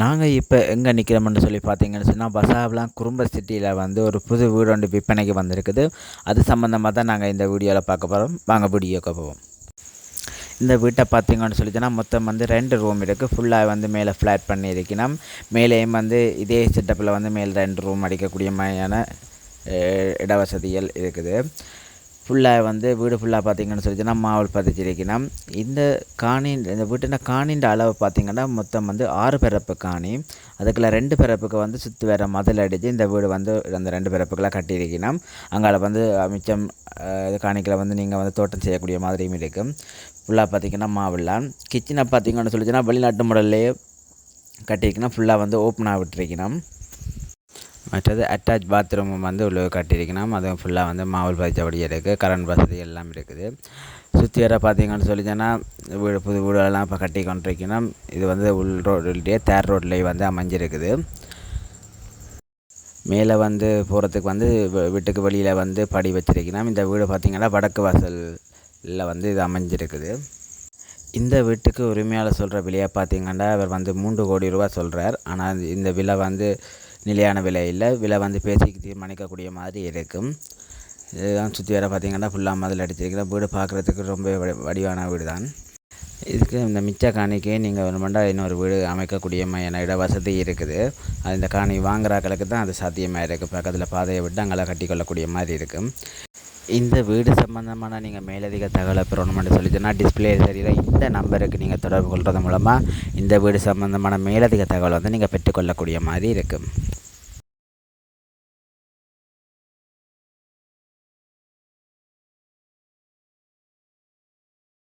நாங்கள் இப்போ எங்கே நிற்கிறோம்னு சொல்லி பார்த்தீங்கன்னு சொன்னால் பசாவலாம் குறும்ப சிட்டியில் வந்து ஒரு புது வீடு ஒன்று விற்பனைக்கு வந்திருக்குது. அது சம்மந்தமாக தான் நாங்கள் இந்த வீடியோவில் பார்க்க போகிறோம். வாங்க வீடியோக்கு போவோம். இந்த வீட்டை பார்த்தீங்கன்னு சொல்லி சொன்னால் மொத்தம் வந்து 2 ரூம் இருக்குது. ஃபுல்லாக வந்து மேலே ஃப்ளாட் பண்ணியிருக்கணும். மேலேயும் வந்து இதே செட்டப்பில் வந்து மேலே 2 ரூம் அடிக்கக்கூடிய மாதிரியான இட வசதிகள் இருக்குது. ஃபுல்லாக வந்து வீடு ஃபுல்லாக பார்த்தீங்கன்னு சொல்லி சொன்னால் மாவல் பதிச்சிருக்கணும். இந்த வீட்டின் காணின்ற அளவு பார்த்திங்கன்னா மொத்தம் வந்து 6 பிறப்பு காணி. அதுக்குள்ள 2 பிறப்புக்கு வந்து சுற்றி வர மதில் அடித்து இந்த வீடு வந்து அந்த 2 பிறப்புக்கெல்லாம் கட்டியிருக்கணும். அங்கால வந்து மிச்சம் காணிக்கில் வந்து நீங்கள் வந்து தோட்டம் செய்யக்கூடிய மாதிரியும் இருக்கும். ஃபுல்லாக பார்த்திங்கன்னா மாவில்லாம். கிச்சனை பார்த்திங்கன்னு சொல்லி சொன்னால் வெளிநாட்டு மாடல்லையே கட்டியிருக்கணும். ஃபுல்லாக வந்து ஓப்பனாக விட்டுருக்கணும். மற்றது அட்டாச் பாத்ரூம் வந்து உள்ள கட்டியிருக்கணும். அதுவும் ஃபுல்லாக வந்து மாவல் பதிச்சபடி இருக்குது. கரண்ட் வசதி எல்லாம் இருக்குது. சுற்றி வர பார்த்தீங்கன்னு சொல்லிச்சேன்னா புது வீடுகளெல்லாம் இப்போ கட்டி கொண்டிருக்கணும். இது வந்து உள் ரோட்லேயே தேர் ரோட்லேயே வந்து அமைஞ்சிருக்குது. மேலே வந்து போகிறதுக்கு வந்து வீட்டுக்கு வெளியில் வந்து படி வச்சிருக்கணும். இந்த வீடு பார்த்திங்கன்னா வடக்கு வாசலில் வந்து இது அமைஞ்சிருக்குது. இந்த வீட்டுக்கு உரிமையாளர் சொல்கிற விலையை பார்த்திங்கன்னா அவர் வந்து 3 கோடி ரூபா சொல்கிறார். ஆனால் இந்த விலை வந்து நிலையான விலை இல்லை. விலை வந்து பேசிக்கு தீர்மானிக்கக்கூடிய மாதிரி இருக்கும். இதுதான் சுற்றி வர பார்த்திங்கன்னா ஃபுல்லாக மதில் அடிச்சிருக்கிற வீடு பார்க்குறதுக்கு ரொம்ப வடிவான வீடு தான். இதுக்கு இந்த மிச்ச காணிக்கு நீங்கள் வேணுமெண்டா இன்னொரு வீடு அமைக்கக்கூடிய இட வசதி இருக்குது. அது இந்த காணி வாங்குறாக்களுக்கு தான் அது சாத்தியமாக இருக்குது. பக்கத்தில் பாதையை விட்டு அங்கெல்லாம் கட்டி கொள்ளக்கூடிய மாதிரி இருக்கும். இந்த வீடு சம்மந்தமான நீங்கள் மேலதிக தகவலை பெறணும்னு சொல்லிச்சுன்னா டிஸ்பிளே தெரியுற இந்த நம்பருக்கு நீங்கள் தொடர்பு கொள்வது மூலமாக இந்த வீடு சம்மந்தமான மேலதிக தகவலை வந்து நீங்கள் பெற்றுக்கொள்ளக்கூடிய மாதிரி இருக்கும்.